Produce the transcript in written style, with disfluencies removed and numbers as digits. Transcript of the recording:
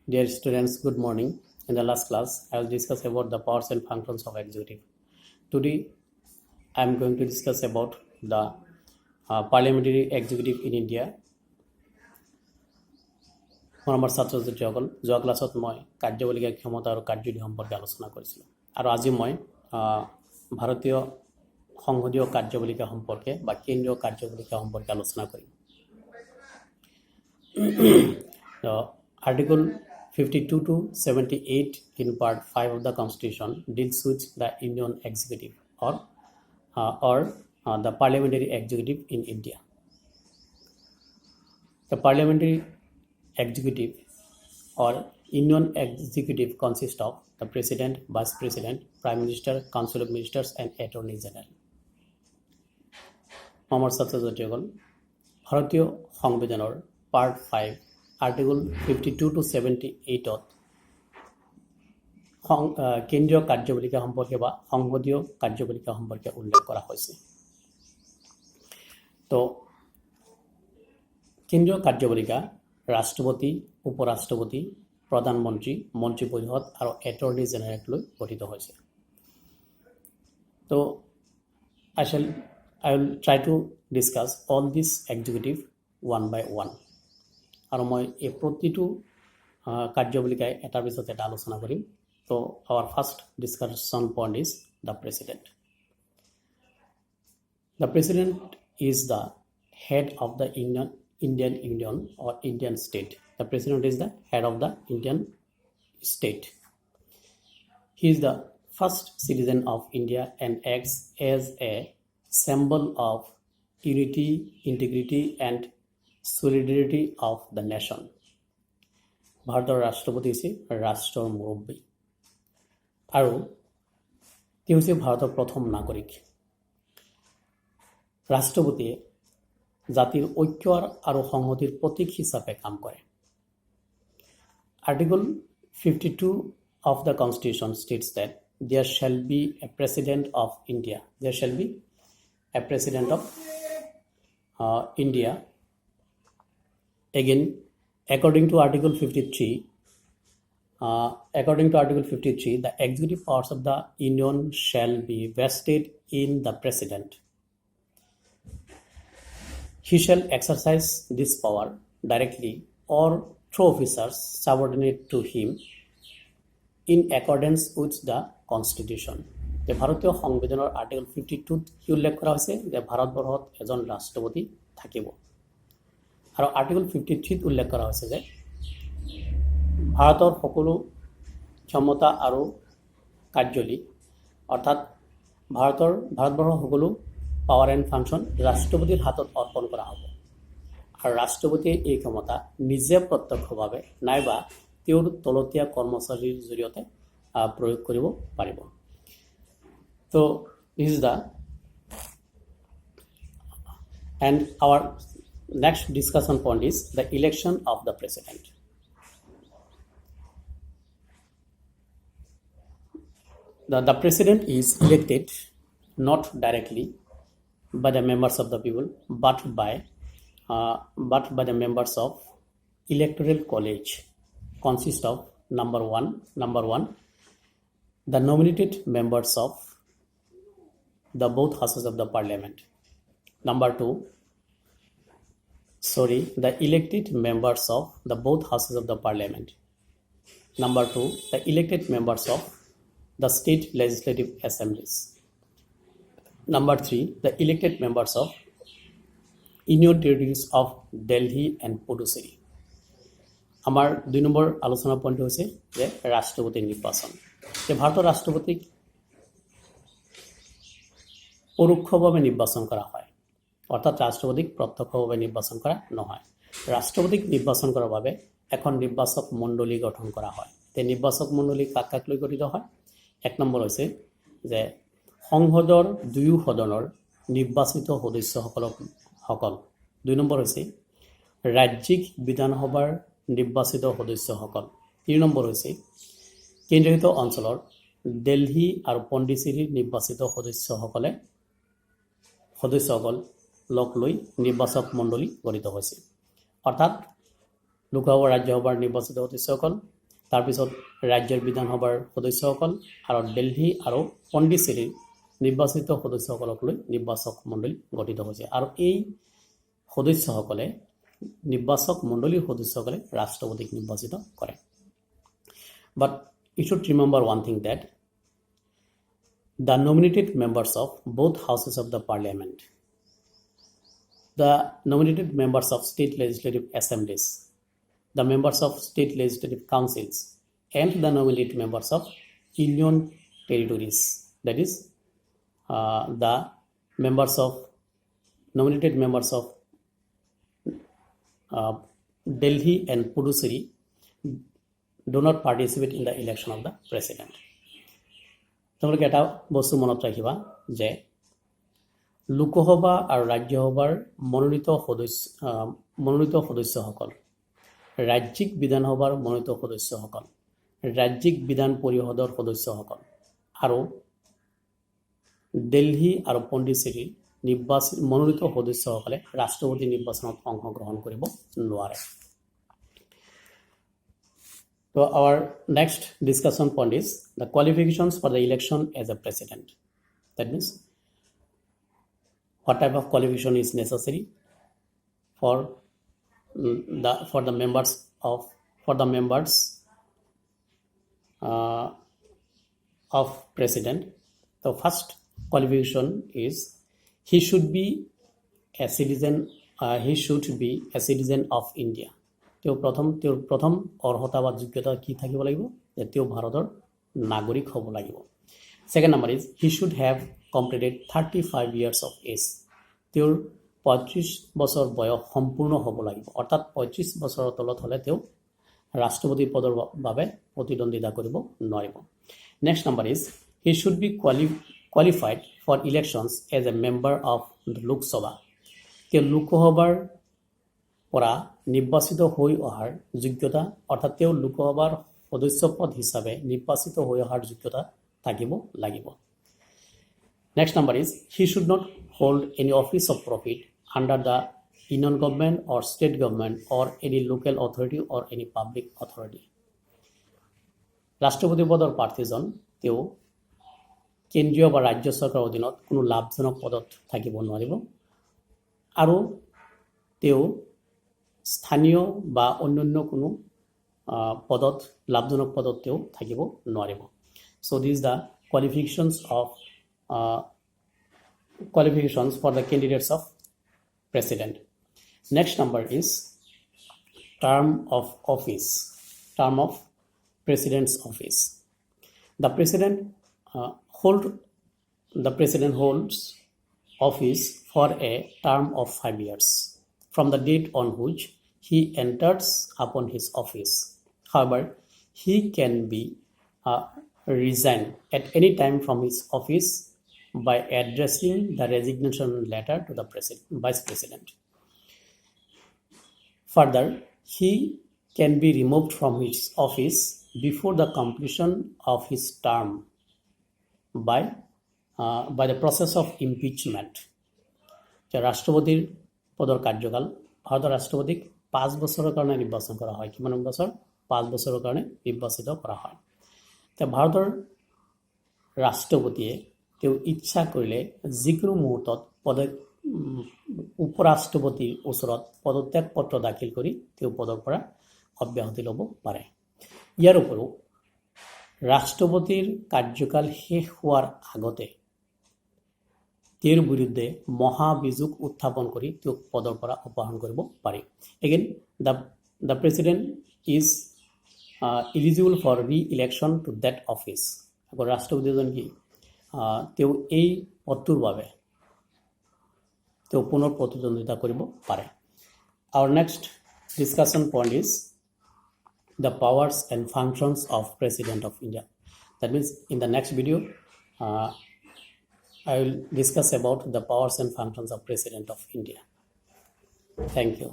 Dear students, good morning. In the last class, I will discuss about the powers and functions of executive. Today, I am going to discuss about the parliamentary executive in India. মোৰ আমাৰ ছাত্ৰ ছাত্ৰীসকল যোৱা ক্লাছত মই কাৰ্যপালিকা ক্ষমতা আৰু কাৰ্যবিধি সম্পৰ্কে আলোচনা কৰিছিলোঁ আৰু আজি মই ভাৰতীয় সংসদীয় কাৰ্যপালিকা সম্পৰ্কে বা কেন্দ্ৰীয় কাৰ্যপালিকা সম্পৰ্কে আলোচনা কৰিম। Article 52 to 78 in Part 5 of the Constitution deals with the Indian executive or the parliamentary executive in India. The parliamentary executive or Indian executive consists of the president, vice president, prime minister, council of ministers, and attorney general. আমাৰ ছাত্ৰ ছাত্ৰীসকল ভাৰতীয় সংবিধানৰ part 5 article 52 to 78 কেন্দ্ৰীয় কাৰ্যপালিকা সম্পৰ্কে বা সংসদীয় কাৰ্যপালিকা সম্পৰ্কে উল্লেখ কৰা হৈছে। তো কেন্দ্ৰীয় কাৰ্যপালিকা ৰাষ্ট্ৰপতি, উপৰাষ্ট্ৰপতি, প্ৰধানমন্ত্ৰী, মন্ত্ৰী পৰিষদ আৰু এটৰ্নি জেনেৰেলক লৈ গঠিত হৈছে। তো I will try to discuss all this executive one by one. আৰু মই এই প্ৰতিটো কাৰ্যপালিকাই এটাৰ পিছত এটা আলোচনা কৰিম। তো our first discussion point is the president. The president is the head of the Indian Union or Indian state. The president is the head of the Indian state. He is the first citizen of India and acts as a symbol of unity, integrity, and solidarity of the nation. ভাৰতৰ ৰাষ্ট্ৰপতি হৈছে ৰাষ্ট্ৰৰ মুৰব্বী আৰু তেওঁ হৈছে ভাৰতৰ প্ৰথম নাগৰিক। ৰাষ্ট্ৰপতিয়ে জাতিৰ ঐক্য আৰু সংহতিৰ প্ৰতীক হিচাপে কাম কৰে। Article 52 of the Constitution states that there shall be a president of India. There shall be a president of India. Again, according to Article 53, the executive powers of the Union shall be vested in the president. He shall exercise this power directly or through officers subordinate to him in accordance with the Constitution. যে ভাৰতীয় সংবিধানৰ article 52 কি উল্লেখ কৰা হৈছে যে ভাৰতবৰ্ষত এজন ৰাষ্ট্ৰপতি থাকিব আৰু আৰ্টিকল 53 উল্লেখ কৰা হৈছে যে ভাৰতৰ সকলো ক্ষমতা আৰু কাৰ্যাৱলী অৰ্থাৎ ভাৰতবৰ্ষৰ সকলো পাৱাৰ এণ্ড ফাংচন ৰাষ্ট্ৰপতিৰ হাতত অৰ্পণ কৰা হ'ব আৰু ৰাষ্ট্ৰপতিয়ে এই ক্ষমতা নিজে প্ৰত্যক্ষভাৱে নাইবা তেওঁৰ তলতীয়া কৰ্মচাৰীৰ জৰিয়তে প্ৰয়োগ কৰিব পাৰিব। So this is and our next discussion point is the election of the president. The president is elected not directly by the members of the people but by the members of electoral college consist of number one the nominated members of the both houses of the parliament. Number 2, the elected members of the both houses of the parliament. Number 2, the elected members of the state legislative assemblies. Number 3, the elected members of union territories of Delhi and Puducherry. আমাৰ 2 number আলোচনা point হৈছে যে ৰাষ্ট্ৰপতি নিৰ্বাচন। যে ভাৰতৰ ৰাষ্ট্ৰপতিক পৰোক্ষভাৱে নিৰ্বাচন কৰা হয় অৰ্থাৎ ৰাষ্ট্ৰপতিক প্ৰত্যক্ষভাৱে নিৰ্বাচন কৰা নহয়। ৰাষ্ট্ৰপতিক নিৰ্বাচন কৰাৰ বাবে এখন নিৰ্বাচক মণ্ডলী গঠন কৰা হয়। এই নিৰ্বাচক মণ্ডলী কাক লৈ গঠিত হয়? 1 নম্বৰ হৈছে যে সংসদৰ দুয়ো সদনৰ নিৰ্বাচিত সদস্যসকল। 2 নম্বৰ হৈছে ৰাজ্যিক বিধানসভাৰ নিৰ্বাচিত সদস্যসকল। 3 নম্বৰ হৈছে কেন্দ্ৰীয়শাসিত অঞ্চলৰ দিল্লী আৰু পণ্ডিচেৰীৰ নিৰ্বাচিত সদস্যসকল লগ লৈ নিৰ্বাচক মণ্ডলী গঠিত হৈছে। অৰ্থাৎ লোকসভা ৰাজ্যসভাৰ নিৰ্বাচিত সদস্যসকল, তাৰপিছত ৰাজ্যৰ বিধানসভাৰ সদস্যসকল আৰু দিল্লী আৰু পণ্ডিচেৰীৰ নিৰ্বাচিত সদস্যসকলক লৈ নিৰ্বাচক মণ্ডলী গঠিত হৈছে আৰু এই সদস্যসকলে নিৰ্বাচক মণ্ডলীৰ সদস্যসকলে ৰাষ্ট্ৰপতিক নিৰ্বাচিত কৰে। But you should remember one thing, that the nominated members of both houses of the parliament, the nominated members of state legislative assemblies, the members of state legislative councils, and the nominated members of union territories, that is the members of nominated members of Delhi and Puducherry do not participate in the election of the president. তোমালোকে এটা বস্তু মনত ৰাখিবা যে লোকসভা আৰু ৰাজ্যসভাৰ মনোনীত সদস্যসকল, ৰাজ্যিক বিধানসভাৰ মনোনীত সদস্যসকল, ৰাজ্যিক বিধান পৰিষদৰ সদস্যসকল আৰু দিল্লী আৰু পণ্ডিচেৰীৰ মনোনীত সদস্যসকলে ৰাষ্ট্ৰপতি নিৰ্বাচনত অংশগ্ৰহণ কৰিব নোৱাৰে। So our next discussion point is the qualifications for the election as a president. That means what type of qualification is necessary for the members of president. The first qualification is he should be a citizen of India. তেওঁৰ প্ৰথম অৰ্হতা বা যোগ্যতা কি থাকিব লাগিব, যে তেওঁ ভাৰতৰ নাগৰিক হ'ব লাগিব। Second number is he should have completed 35 years of age. তেওঁৰ 35 বছৰ বয়স সম্পূৰ্ণ হ'ব লাগিব, অৰ্থাৎ 35 বছৰৰ তলত হ'লে তেওঁ ৰাষ্ট্ৰপতি পদৰ বাবে প্ৰতিদ্বন্দ্বিতা কৰিব নোৱাৰিব। Next number is he should be qualified for elections as a member of the Lok Sabha. তেওঁ লোকসভাৰ পৰা নিৰ্বাচিত হৈ অহাৰ যোগ্যতা, অৰ্থাৎ তেওঁ লোকসভাৰ সদস্য পদ হিচাপে নিৰ্বাচিত হৈ অহাৰ যোগ্যতা থাকিব লাগিব। Next number is he should not hold any office of profit under the union government or state government or any local authority or any public authority. ৰাষ্ট্ৰপতি পদৰ প্ৰাৰ্থীজন তেওঁ কেন্দ্ৰীয় বা ৰাজ্য চৰকাৰৰ অধীনত কোনো লাভজনক পদত থাকিব নোৱাৰিব আৰু তেওঁ স্থানীয় বা অন্যান্য কোনো পদত লাভজনক পদত তেওঁ থাকিব নোৱাৰিব। So these are the qualifications for the candidates of president. Next number is term of president's office. The president holds office for a term of 5 years from the date on which he enters upon his office. However, he can be resigned at any time from his office by addressing the resignation letter to the vice president. Further, he can be removed from his office before the completion of his term by the process of impeachment. ৰাষ্ট্ৰপতিৰ পদৰ কাৰ্যকাল, ভাৰতৰ ৰাষ্ট্ৰপতিক 5 বছৰৰ কাৰণে নিৰ্বাচন কৰা হয়। কিমান বছৰ? 5 বছৰৰ কাৰণে নিৰ্বাচিত কৰা হয়। ভাৰতৰ ৰাষ্ট্ৰপতিয়ে তেওঁ ইচ্ছা কৰিলে যিকোনো মুহূৰ্তত উপৰাষ্ট্ৰপতিৰ ওচৰত পদত্যাগ পত্ৰ দাখিল কৰি তেওঁ পদৰ পৰা অব্যাহতি ল'ব পাৰে। ইয়াৰ উপৰিও ৰাষ্ট্ৰপতিৰ কাৰ্যকাল শেষ হোৱাৰ আগতে তেওঁৰ বিৰুদ্ধে মহাভিযোগ উত্থাপন কৰি তেওঁক পদৰ পৰা অপসাৰণ কৰিব পাৰি। Again the president is eligible for re-election to that office. আকৌ ৰাষ্ট্ৰপতিজন কি তেওঁ এই পদটোৰ বাবে তেওঁ পুনৰ প্ৰতিদ্বন্দ্বিতা কৰিব পাৰে। Our next discussion point is the powers and functions of President of India. That means in the next video I will discuss about the powers and functions of President of India. Thank you.